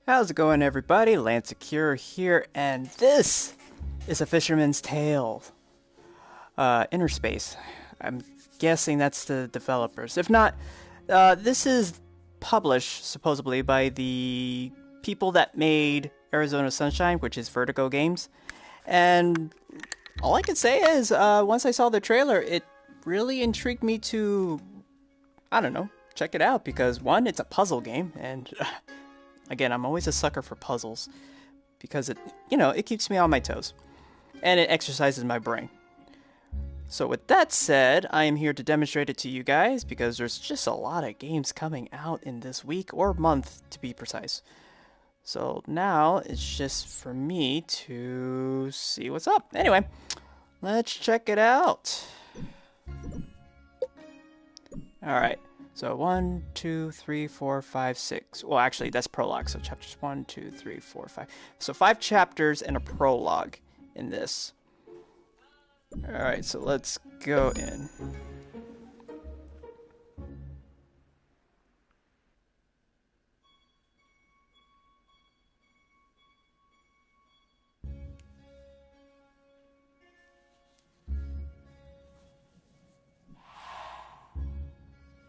How's it going, everybody? Lance Akiro here, and this is a Fisherman's Tale. Inner Space. I'm guessing that's the developers. If not, this is published supposedly by the people that made Arizona Sunshine, which is Vertigo Games. And all I can say is, once I saw the trailer, it really intrigued me to, I don't know, check it out because one, it's a puzzle game, and again, I'm always a sucker for puzzles because it keeps me on my toes and it exercises my brain. So with that said, I am here to demonstrate it to you guys because there's just a lot of games coming out in this week or month to be precise. So now it's just for me to see what's up. Anyway, let's check it out. Alright, so 1, 2, 3, 4, 5, 6. Well, actually, that's prologue. So chapters 1, 2, 3, 4, 5. So 5 chapters and a prologue in this. Alright, so let's go in.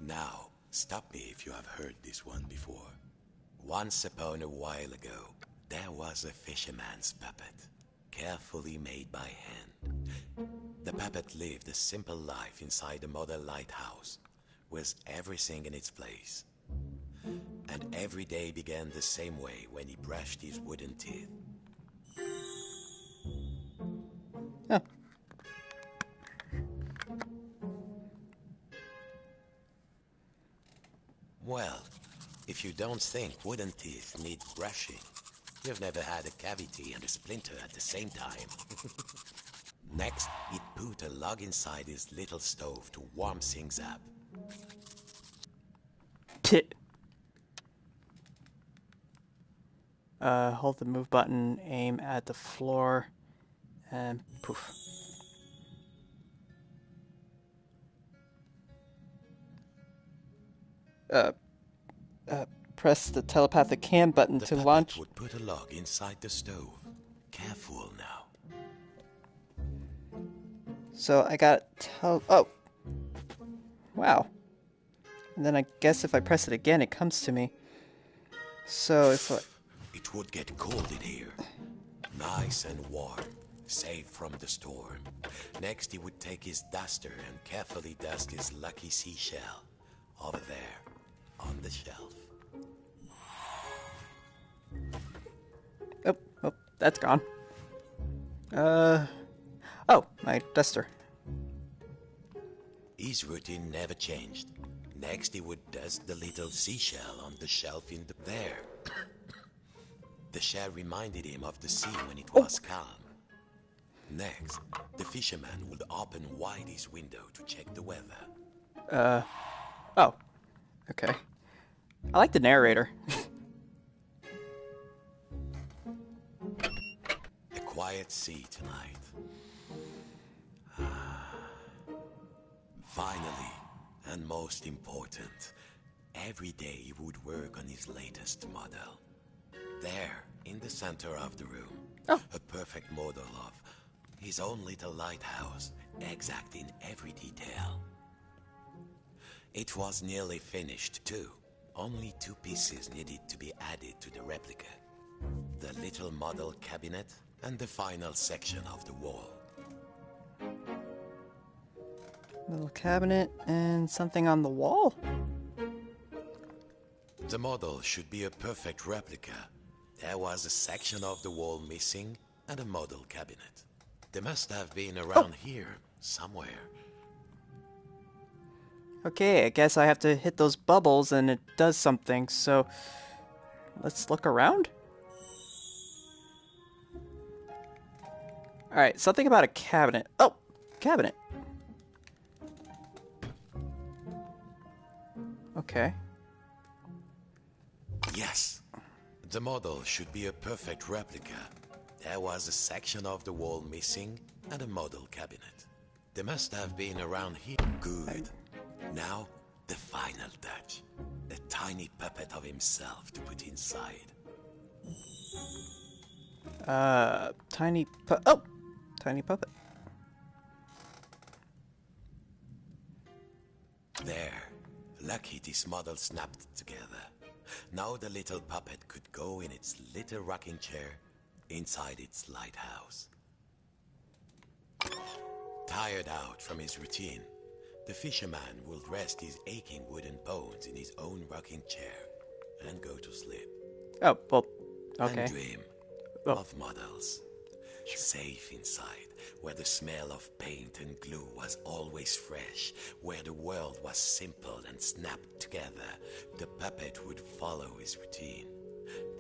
Now, stop me if you have heard this one before. Once upon a while ago, there was a fisherman's puppet, carefully made by hand. The puppet lived a simple life inside a model lighthouse, with everything in its place. And every day began the same way when he brushed his wooden teeth. Oh. Well, if you don't think wooden teeth need brushing, you've never had a cavity and a splinter at the same time. Next, he'd put a log inside his little stove to warm things up. Hold the move button, aim at the floor, and poof. Press the telepathic cam button to launch. The puppet would put a log inside the stove. Careful now. So I got oh. Wow. And then I guess if I press it again, it comes to me. So if I... It would get cold in here. Nice and warm. Safe from the storm. Next, he would take his duster and carefully dust his lucky seashell. Over there, on the shelf. Oh, that's gone. Oh, my duster. His routine never changed. Next, he would dust the little seashell on the shelf in there. The shell reminded him of the sea when it was calm. Next, the fisherman would open wide his window to check the weather. Oh. Okay. I like the narrator. A quiet sea tonight. Finally, and most important, every day he would work on his latest model. There, in the center of the room, a perfect model of his own little lighthouse, exact in every detail. It was nearly finished, too. Only 2 pieces needed to be added to the replica. The little model cabinet and the final section of the wall. Little cabinet and something on the wall? The model should be a perfect replica. There was a section of the wall missing and a model cabinet. They must have been around here, somewhere. Okay, I guess I have to hit those bubbles and it does something, so let's look around. Alright, something about a cabinet. Oh, cabinet. Okay. Yes. The model should be a perfect replica. There was a section of the wall missing and a model cabinet. They must have been around here. Good. Now, the final touch. A tiny puppet of himself to put inside. Tiny puppet. There. Lucky this model snapped together. Now the little puppet could go in its little rocking chair inside its lighthouse. Tired out from his routine, the fisherman will rest his aching wooden bones in his own rocking chair and go to sleep. Oh, well, okay. And dream of models. Safe inside, where the smell of paint and glue was always fresh, where the world was simple and snapped together, the puppet would follow his routine,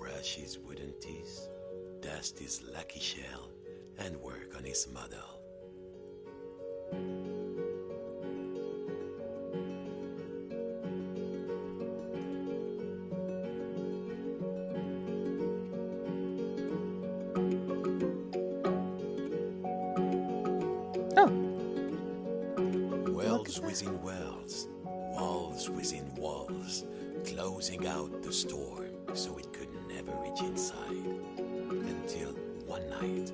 brush his wooden teeth, dust his lucky shell, and work on his model. Worlds within worlds, walls within walls, closing out the storm so it could never reach inside. Until one night,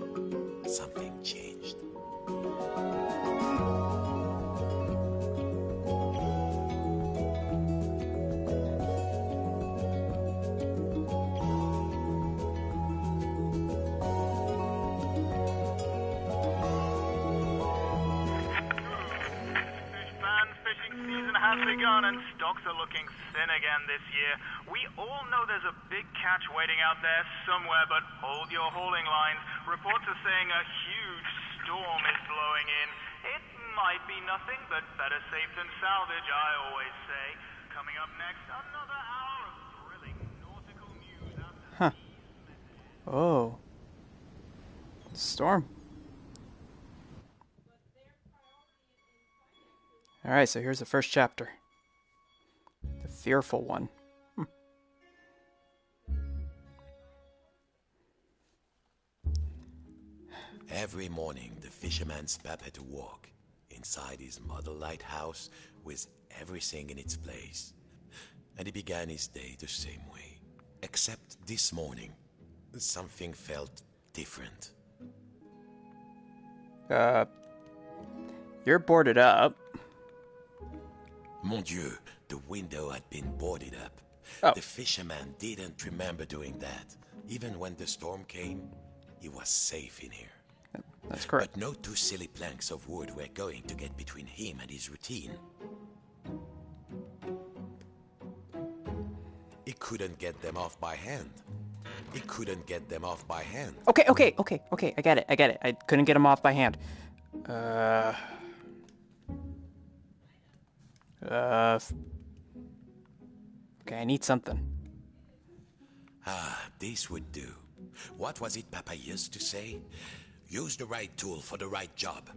something changed. Has begun and stocks are looking thin again this year. We all know there's a big catch waiting out there somewhere, but hold your hauling lines. Reports are saying a huge storm is blowing in. It might be nothing, but better safe than salvage, I always say. Coming up next, another hour of thrilling nautical news after... Oh. Storm. Alright, so here's the first chapter. The fearful one. Every morning, the fisherman's puppet walk inside his model lighthouse with everything in its place. And he began his day the same way. Except this morning, something felt different. You're boarded up. Mon Dieu, the window had been boarded up. Oh. The fisherman didn't remember doing that. Even when the storm came, he was safe in here. That's correct. But no two silly planks of wood were going to get between him and his routine. He couldn't get them off by hand. He couldn't get them off by hand. Okay. I get it. I couldn't get him off by hand. Okay, I need something. This would do. What was it Papa used to say? Use the right tool for the right job.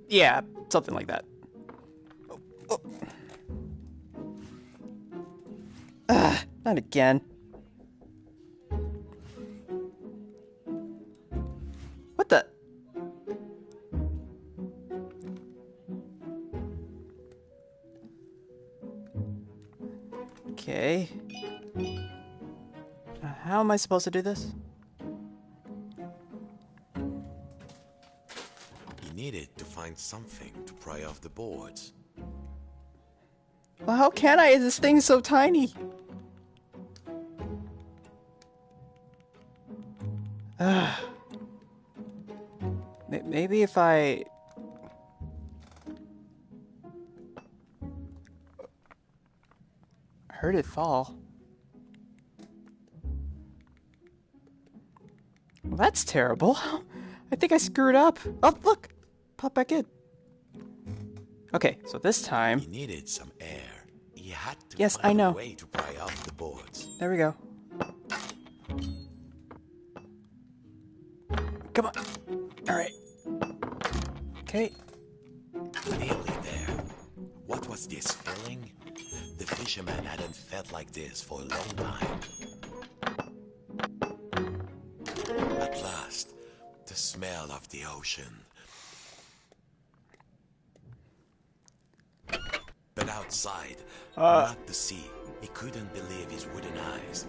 Yeah, something like that. Not again. What the? Okay. How am I supposed to do this? He needed to find something to pry off the boards. Well, how can I? This thing's so tiny. Maybe if I... heard it fall. Well, that's terrible. I think I screwed up. Oh, look! Pop back in. Okay, so this time... He needed some air. He had to Yes, find I know. a way to pry off the boards. There we go. Come on. Alright. Okay. Nearly there. What was this feeling? The fisherman hadn't felt like this for a long time. At last, the smell of the ocean. But outside, not the sea, he couldn't believe his wooden eyes.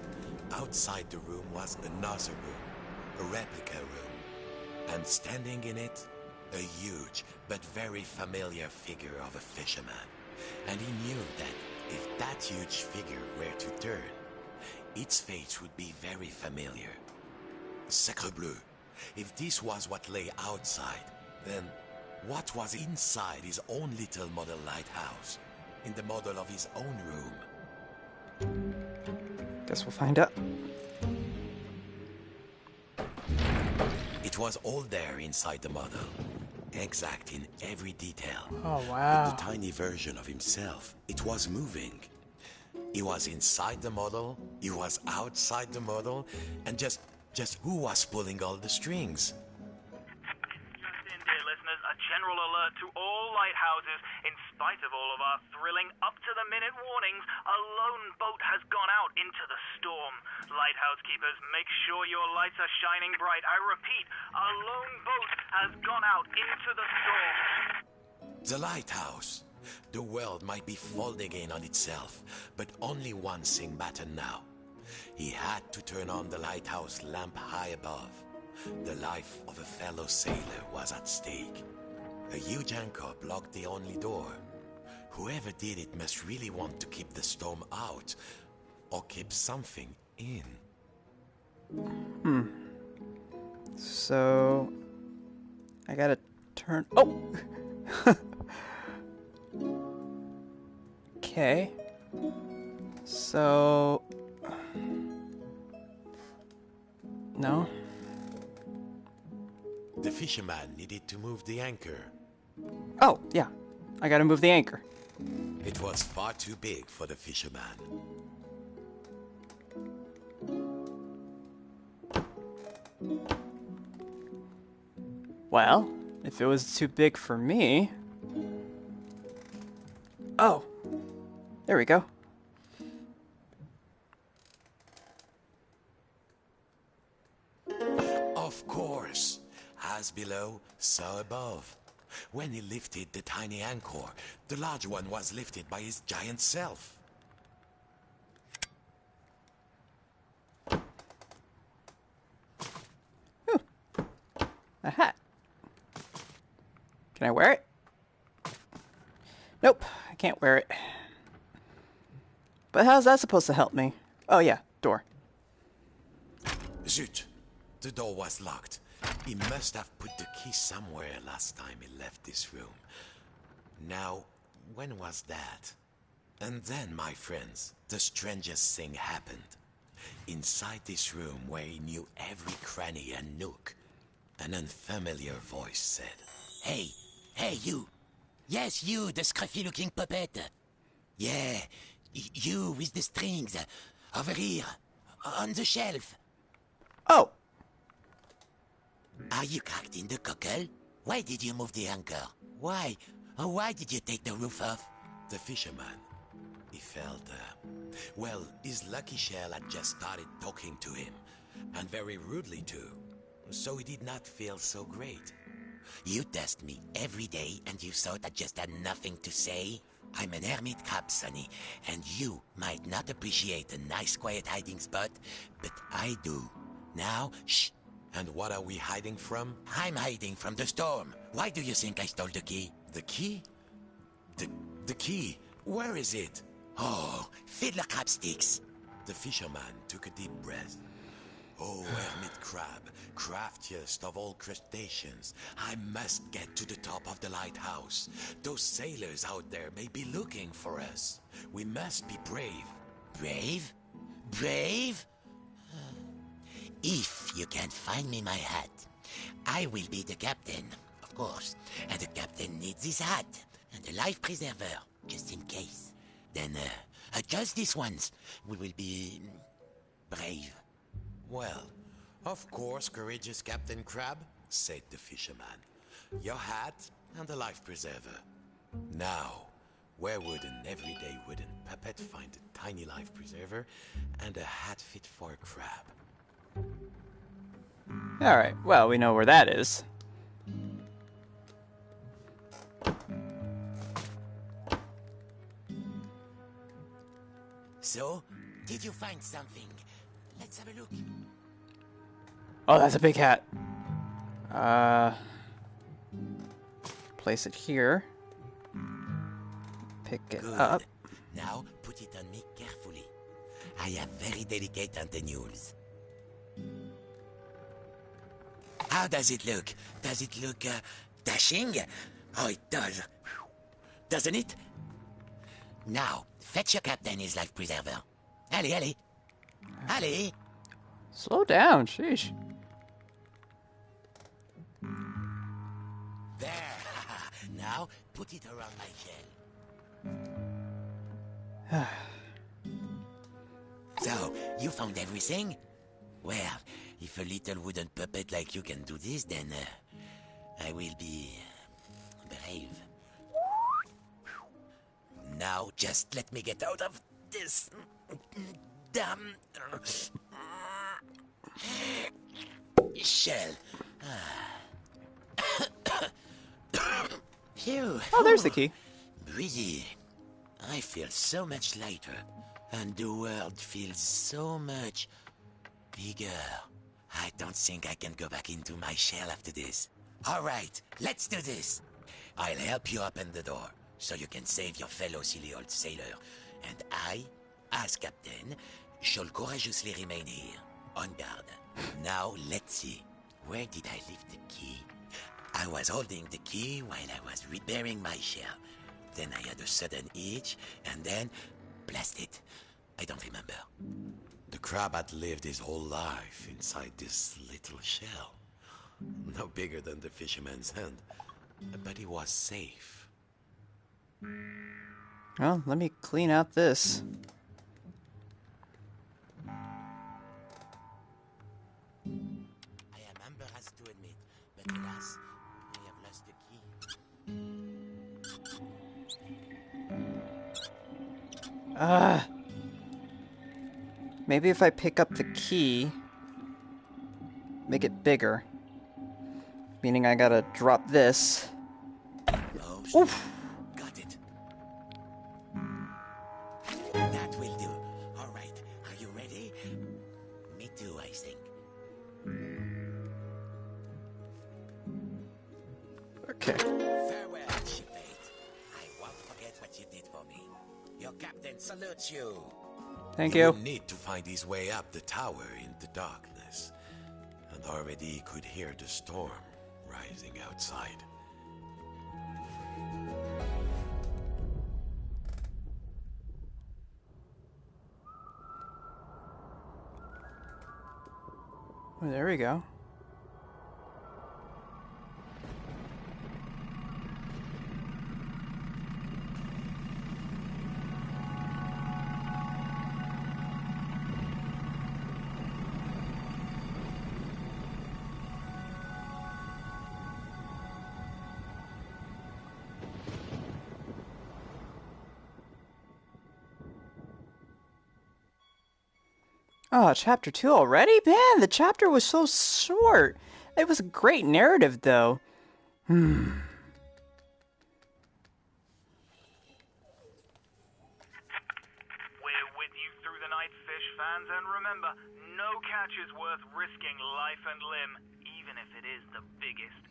Outside the room was another room, a replica room, and standing in it, a huge but very familiar figure of a fisherman. And he knew that if that huge figure were to turn, its face would be very familiar. Sacre bleu! If this was what lay outside, then what was inside his own little model lighthouse, in the model of his own room? Guess we'll find out. It was all there inside the model, exact in every detail. Oh, wow. But the tiny version of himself, it was moving. He was inside the model, he was outside the model, and just who was pulling all the strings? Just in, dear listeners, a general alert to all lighthouses. In spite of all of our thrilling, up-to-the-minute warnings, a lone boat has gone out into the storm. Lighthouse keepers, make sure your lights are shining bright. I repeat, a lone boat has gone out into the storm. The lighthouse. The world might be folding in on itself, but only one thing mattered now. He had to turn on the lighthouse lamp high above. The life of a fellow sailor was at stake. A huge anchor blocked the only door. Whoever did it must really want to keep the storm out, or keep something in. So I gotta turn. Oh! Okay. So. No? The fisherman needed to move the anchor. Oh, yeah. I gotta move the anchor. It was far too big for the fisherman. Well, if it was too big for me. Oh! There we go. Of course. As below, so above. When he lifted the tiny anchor, the large one was lifted by his giant self. A hat. Can I wear it? Nope, I can't wear it. But how's that supposed to help me? Oh yeah, door. Zut! The door was locked. He must have put the key somewhere last time he left this room. Now, when was that? And then, my friends, the strangest thing happened. Inside this room where he knew every cranny and nook, an unfamiliar voice said, Hey, you. Yes, you, the scruffy-looking puppet. Yeah, you with the strings. Over here, on the shelf. Oh! Are you cracked in the cockle? Why did you move the anchor? Why? Oh, why did you take the roof off? The fisherman, he felt, well, his lucky shell had just started talking to him, and very rudely too, so he did not feel so great. You test me every day and you thought I just had nothing to say? I'm an hermit crab, Sonny, and you might not appreciate a nice quiet hiding spot, but I do. Now, shh. And what are we hiding from? I'm hiding from the storm. Why do you think I stole the key? The key? The key? Where is it? Oh, fiddler crab sticks. The fisherman took a deep breath. Oh, hermit crab, craftiest of all crustaceans, I must get to the top of the lighthouse. Those sailors out there may be looking for us. We must be brave. Brave? Brave? If you can't find me my hat, I will be the captain, of course. And the captain needs his hat and a life preserver, just in case. Then, just this once, we will be brave. Well, of course, courageous Captain Crab, said the fisherman. Your hat and a life preserver. Now, where would an everyday wooden puppet find a tiny life preserver and a hat fit for a crab? Alright, well, we know where that is. So, did you find something Let's have a look. Oh, that's a big hat. Place it here. Pick it up. Now put it on me carefully. I have very delicate antennules. How does it look? Does it look dashing? Oh, it does. Doesn't it? Now, fetch your captain his life preserver. Allez, allez. Allez. Slow down, sheesh. There. Now, put it around my shell. So, you found everything? Well, if a little wooden puppet like you can do this, then I will be brave. Now, just let me get out of this damn shell. Phew. Oh, there's the key. Breezy. I feel so much lighter, and the world feels so much bigger. I don't think I can go back into my shell after this. All right, let's do this. I'll help you open the door, so you can save your fellow silly old sailor. And I, as captain, shall courageously remain here, on guard. Now, let's see. Where did I leave the key? I was holding the key while I was repairing my shell. Then I had a sudden itch, and then... blast it. I don't remember. The crab had lived his whole life inside this little shell. No bigger than the fisherman's hand. But he was safe. Well, let me clean out this. I am embarrassed to admit, but alas, I have lost the key. Maybe if I pick up the key, make it bigger. Meaning I gotta drop this. Oh, Oof. got it. That will do. All right, are you ready? Me too, I think. Okay. Farewell, shipmate. I won't forget what you did for me. Your captain salutes you. Thank He you. would need to find his way up the tower in the darkness. And already he could hear the storm rising outside. Oh, there we go. Oh, chapter 2 already? Man, the chapter was so short. It was a great narrative, though. We're with you through the night, fish fans, and remember, no catch is worth risking life and limb, even if it is the biggest,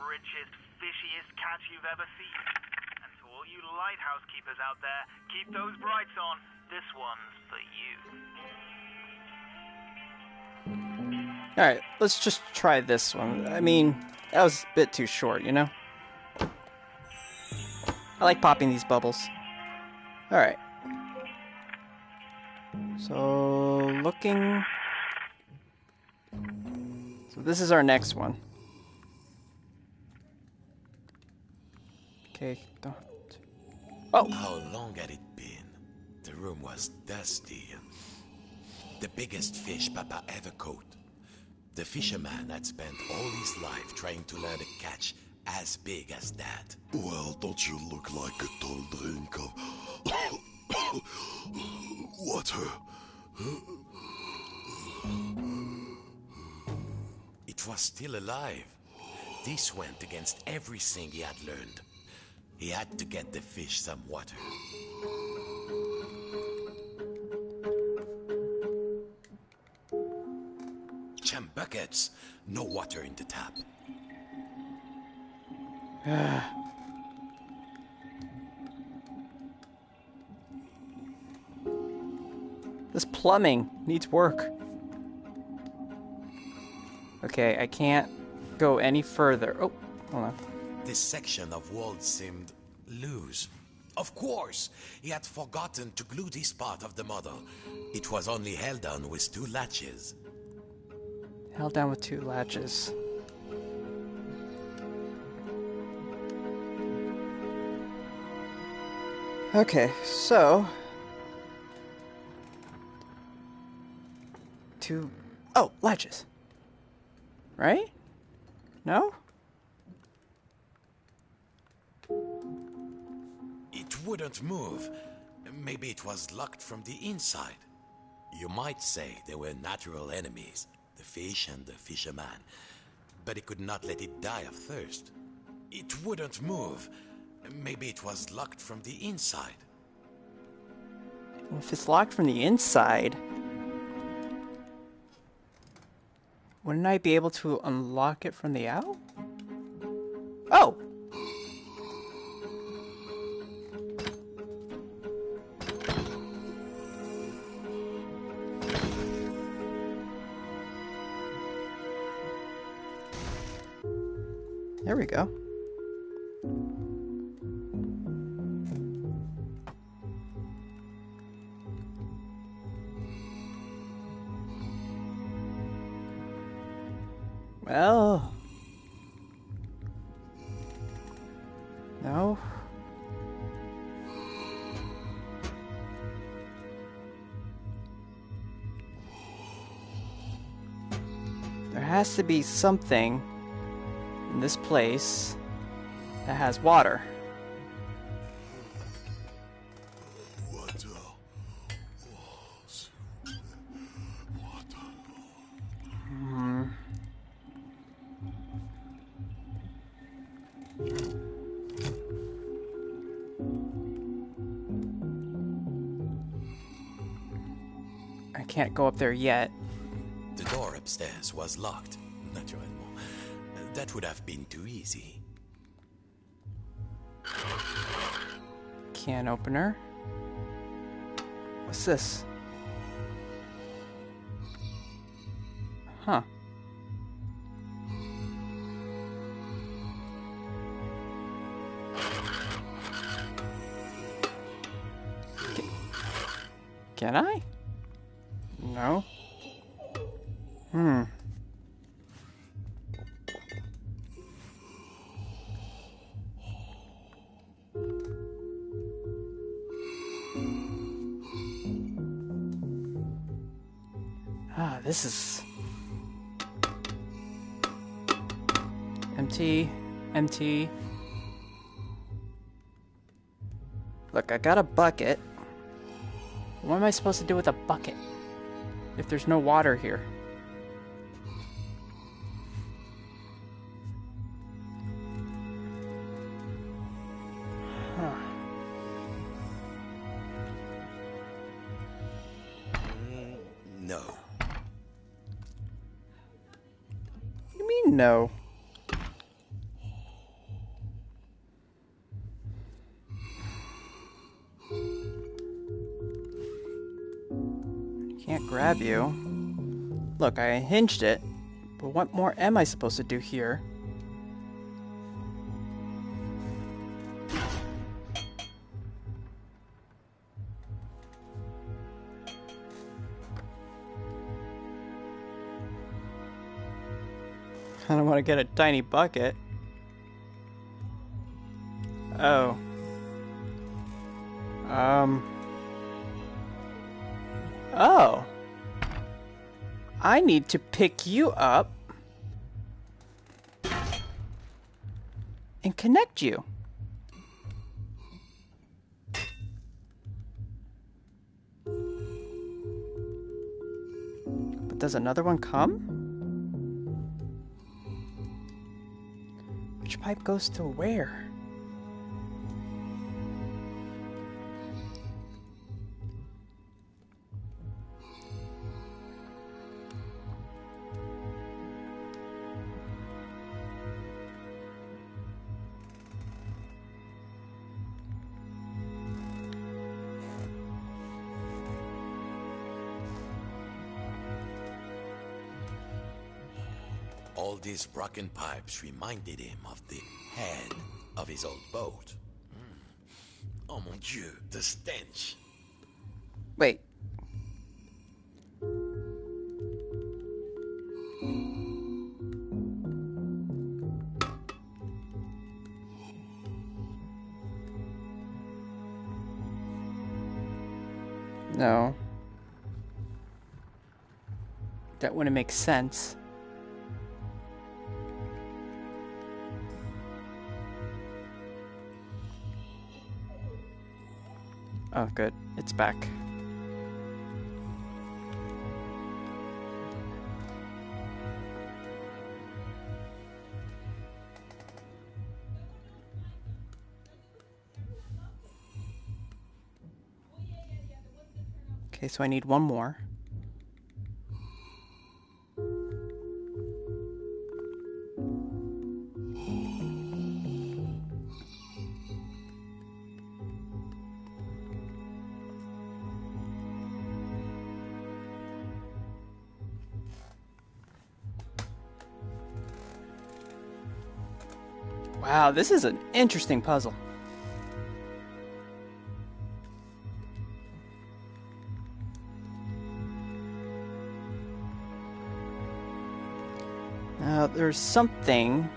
richest, fishiest catch you've ever seen. And to all you lighthouse keepers out there, keep those brights on. This one's for you. Alright, let's just try this one. I mean, that was a bit too short, you know? I like popping these bubbles. Alright. So, looking... So this is our next one. Okay, don't... Oh! How long had it been? The room was dusty. The biggest fish Papa ever caught. The fisherman had spent all his life trying to learn a catch as big as that. Well, don't you look like a tall drink of water? It was still alive. This went against everything he had learned. He had to get the fish some water. Champ buckets. No water in the tap. This plumbing needs work. Okay, I can't go any further. Oh, hold on. This section of wall seemed loose. Of course, he had forgotten to glue this part of the model. It was only held down with 2 latches. Held down with 2 latches. Okay, so... 2... Oh, latches. Right? No? It wouldn't move. Maybe it was locked from the inside. You might say they were natural enemies, the fish and the fisherman, but he could not let it die of thirst. It wouldn't move. Maybe it was locked from the inside. Well, if it's locked from the inside, wouldn't I be able to unlock it from the out? Oh! There we go. Well... No? There has to be something in this place that has water. Water. I can't go up there yet. The door upstairs was locked, naturellement. That would have been too easy. Can opener. What's this? Huh. Can I? No. This is empty, empty. Look, I got a bucket. What am I supposed to do with a bucket if there's no water here? Huh. No. What do you mean, no? Can't grab you. Look, I hinged it, but what more am I supposed to do here? I don't want to get a tiny bucket. Oh. Oh. I need to pick you up and connect you. But does another one come? Which pipe goes to where? All these broken pipes reminded him of the head of his old boat. Oh mon Dieu, the stench. Wait. No. That wouldn't make sense. Oh, good. It's back. Okay, so I need one more. Wow, this is an interesting puzzle. Now, there's something.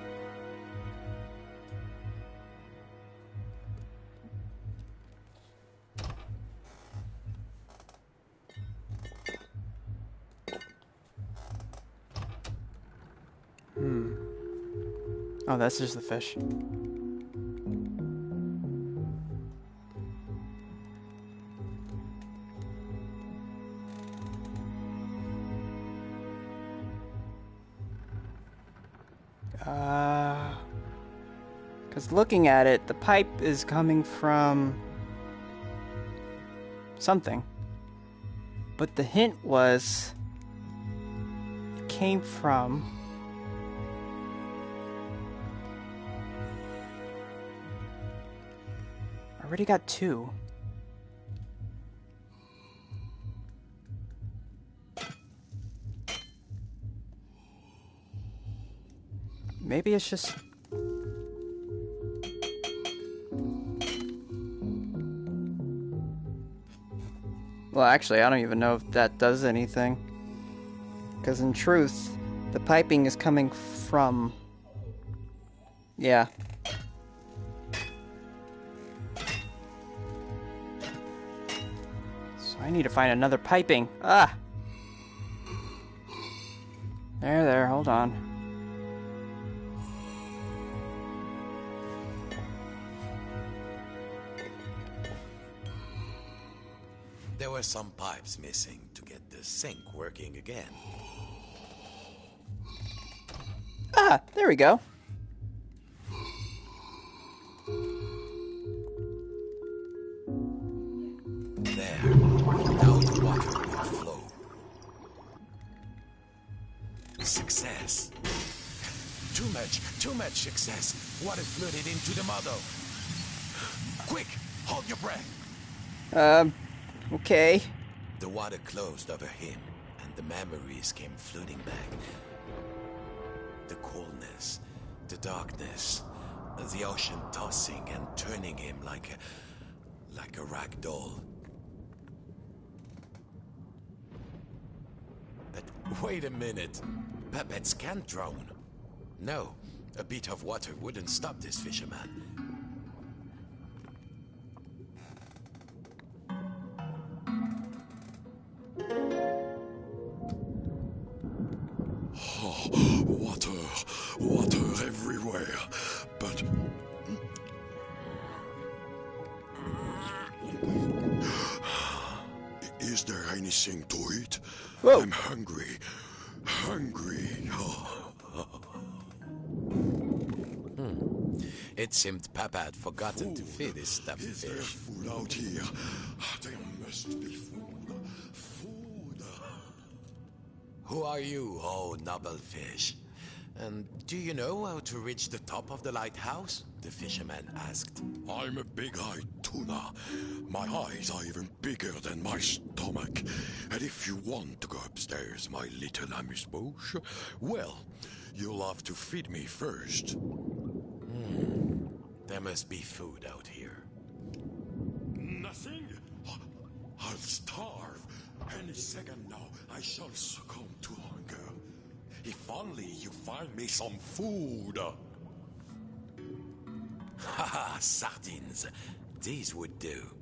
Oh, that's just the fish. Because looking at it, the pipe is coming from something. But the hint was it came from I already got two. Maybe it's just well, actually, I don't even know if that does anything. Because in truth, the piping is coming from... Yeah. So I need to find another piping. Ah! There, hold on. There were some pipes missing to get the sink working again. Ah, there we go. There. Now the water will flow. Success. Too much success. Water flooded into the model. Quick, hold your breath. Okay. The water closed over him, and the memories came flooding back. The coolness, the darkness, the ocean tossing and turning him like a rag doll. But wait a minute. Puppets can't drown. No, a bit of water wouldn't stop this fisherman. Water everywhere, but... Is there anything to eat? Whoa. I'm hungry. It seemed Papa had forgotten to feed his stuffed Is there fish. food out here? There must be food. Who are you, oh noble fish? And do you know how to reach the top of the lighthouse? The fisherman asked. I'm a big-eyed tuna. My eyes are even bigger than my stomach. And if you want to go upstairs, my little amuse-bouche, well, you'll have to feed me first. There must be food out here. Nothing? I'll starve. Any second now, I shall succumb to hunger. If only you find me some food. Haha, sardines. These would do.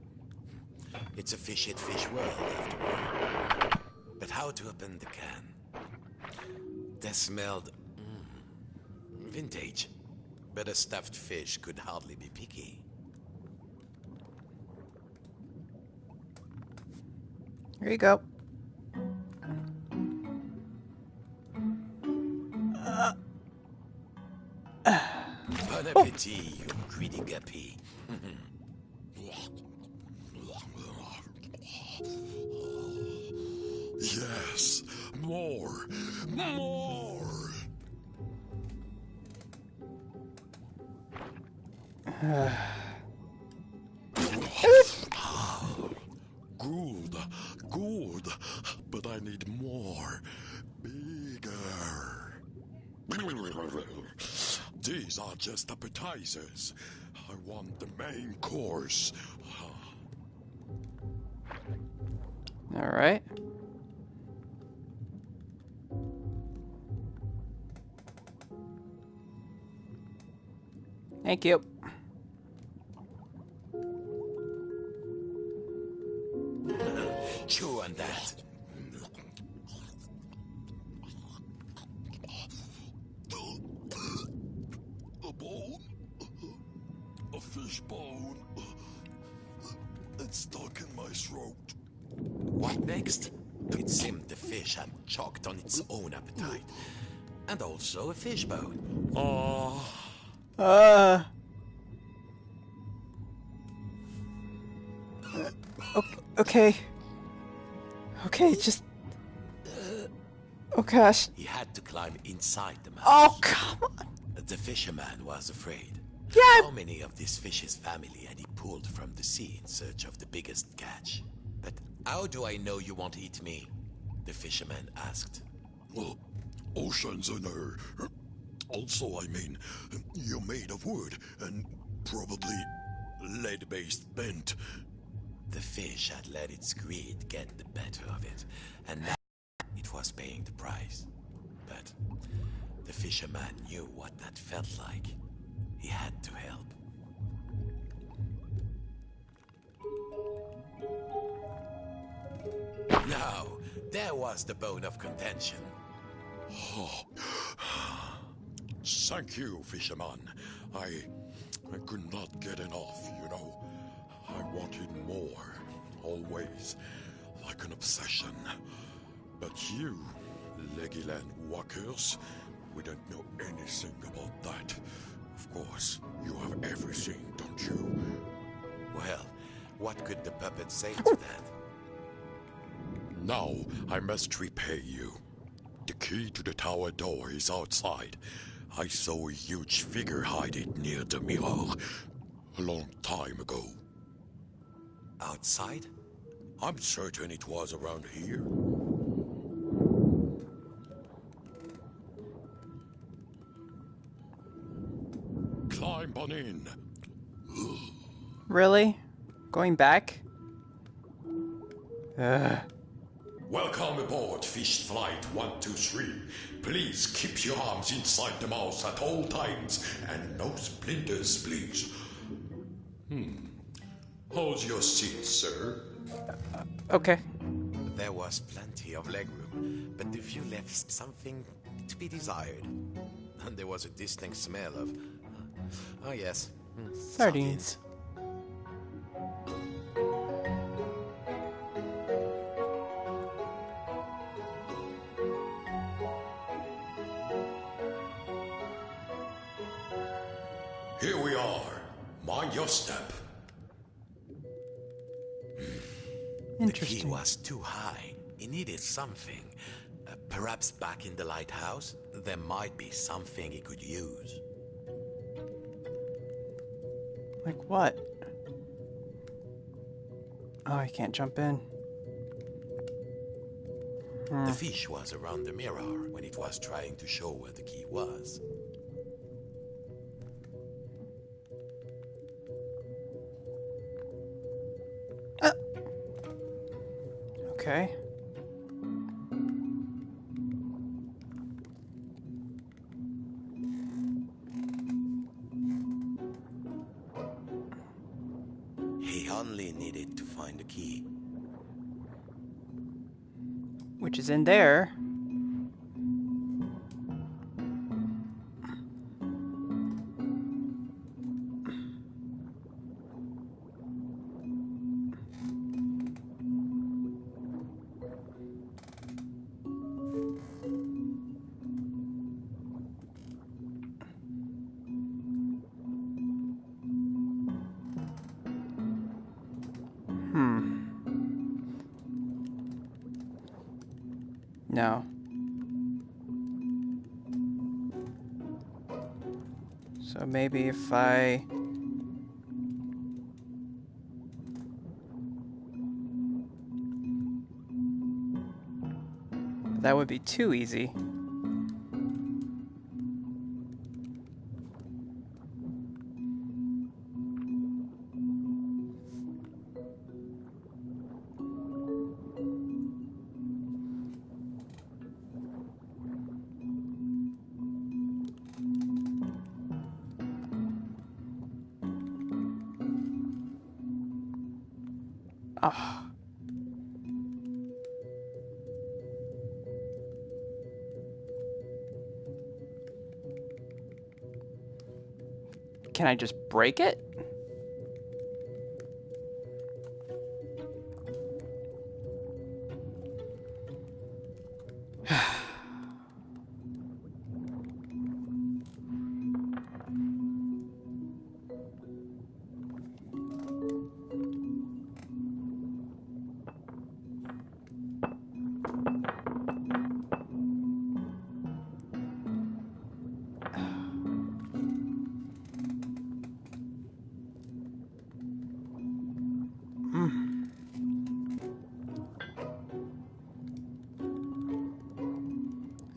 It's a fish at fish world, after all. But how to open the can? They smelled... vintage. But a stuffed fish could hardly be picky. Here you go. Bon appetit, you greedy guppy. Yes, more, more. Good, good, but I need more, bigger. These are just appetizers. I want the main course. All right. Thank you. Chew on that. A bone? A fish bone? It's stuck in my throat. What next? It seemed the fish had choked on its own appetite. And also a fish bone. Okay. Okay, just... Oh gosh. He had to climb inside the mouse. Oh, come on. The fisherman was afraid. Yeah. How many of this fish's family had he pulled from the sea in search of the biggest catch? But how do I know you won't eat me? The fisherman asked. Well, oceans and also, I mean, you're made of wood and probably lead-based bent. The fish had let its greed get the better of it, and now it was paying the price. But the fisherman knew what that felt like. He had to help. Now, there was the bone of contention. Oh. Thank you, fisherman. I could not get enough, you know. I wanted more, always, like an obsession. But you, Legoland walkers, we don't know anything about that. Of course, you have everything, don't you? Well, what could the puppet say to that? Now, I must repay you. The key to the tower door is outside. I saw a huge figure hide it near the mirror a long time ago. Outside? I'm certain it was around here. Climb on in. Really? Going back? Welcome aboard Fish Flight 123. Please keep your arms inside the mouse at all times and no splinters, please. How's your seat, sir? Okay. There was plenty of legroom, but the view left something to be desired. And there was a distinct smell of... oh yes, Sardines. Here we are. Mind your step. The key Interesting. was too high. He needed something. Perhaps back in the lighthouse, there might be something he could use. Like what? Oh, I can't jump in. The fish was around the mirror when it was trying to show where the key was. Okay. He only needed to find the key. Which is in there. No. So maybe if I... That would be too easy. Oh. Can I just break it?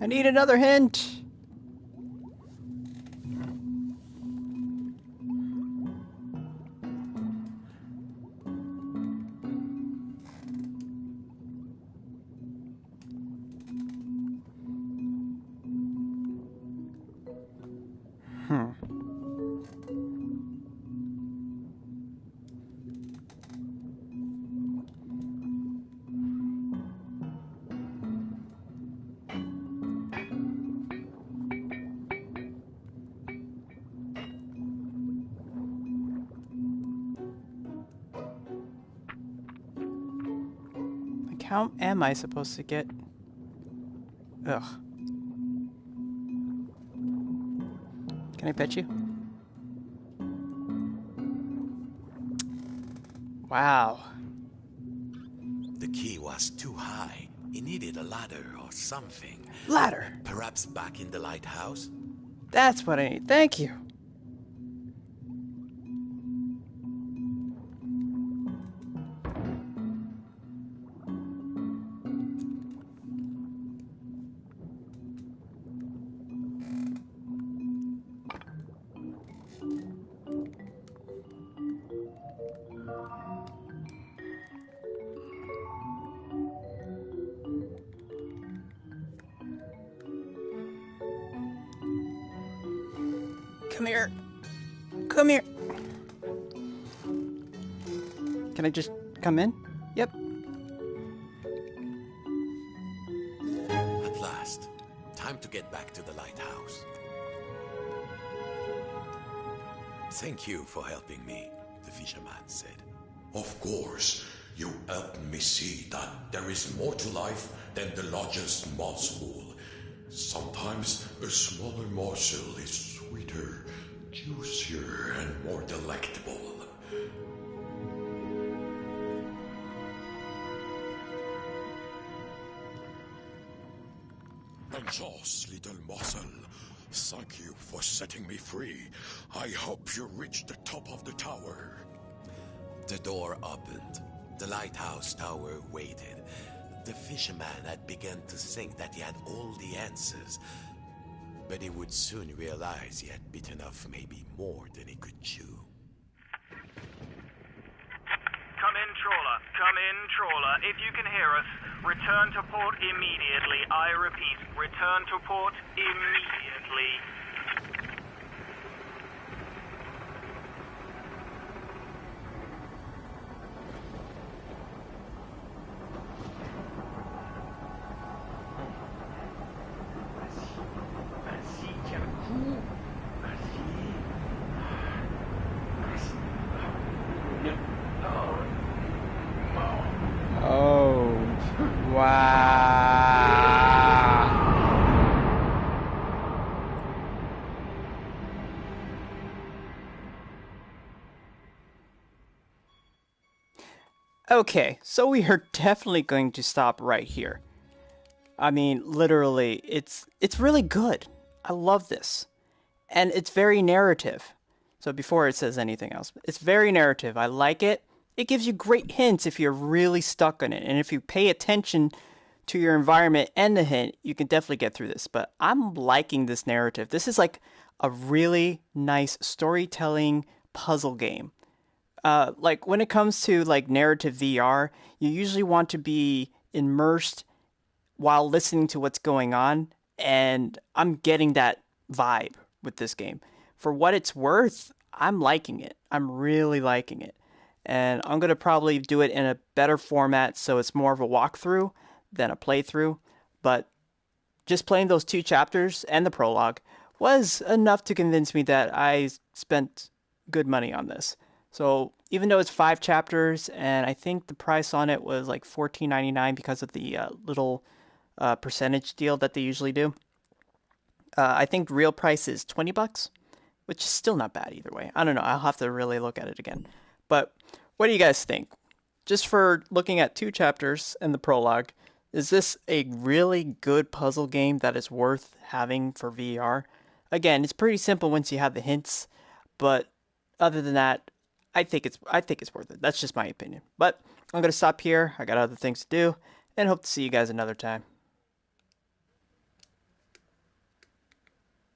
I need another hint. How am I supposed to get... Ugh. Can I pet you? Wow. The key was too high. He needed a ladder or something. Ladder! Perhaps back in the lighthouse? That's what I need. Thank you. Come here. Come here. Can I just come in? Yep. At last. Time to get back to the lighthouse. Thank you for helping me, the fisherman said. Of course, you helped me see that there is more to life than the largest morsel. Sometimes a smaller morsel is sweeter, juicier, and more delectable. Just little morsel, thank you for setting me free. I hope you reach the top of the tower. The door opened. The lighthouse tower waited. The fisherman had begun to think that he had all the answers, but he would soon realize he had bitten off maybe more than he could chew. Come in, trawler. Come in, trawler. If you can hear us, return to port immediately. I repeat, return to port immediately. Oh, wow. Okay, so we are definitely going to stop right here. I mean, literally, it's really good. I love this. And it's very narrative. So before it says anything else, it's very narrative. I like it. It gives you great hints if you're really stuck on it. And if you pay attention to your environment and the hint, you can definitely get through this. But I'm liking this narrative. This is like a really nice storytelling puzzle game. Like when it comes to like narrative VR, you usually want to be immersed while listening to what's going on. And I'm getting that vibe with this game. For what it's worth, I'm liking it. I'm really liking it. And I'm going to probably do it in a better format so it's more of a walkthrough than a playthrough. But just playing those 2 chapters and the prologue was enough to convince me that I spent good money on this. So even though it's 5 chapters and I think the price on it was like $14.99 because of the little percentage deal that they usually do. I think real price is $20, which is still not bad either way. I don't know. I'll have to really look at it again. But what do you guys think? Just for looking at 2 chapters and the prologue, is this a really good puzzle game that is worth having for VR? Again, it's pretty simple once you have the hints, but other than that, I think it's worth it. That's just my opinion. But I'm going to stop here. I got other things to do, and hope to see you guys another time.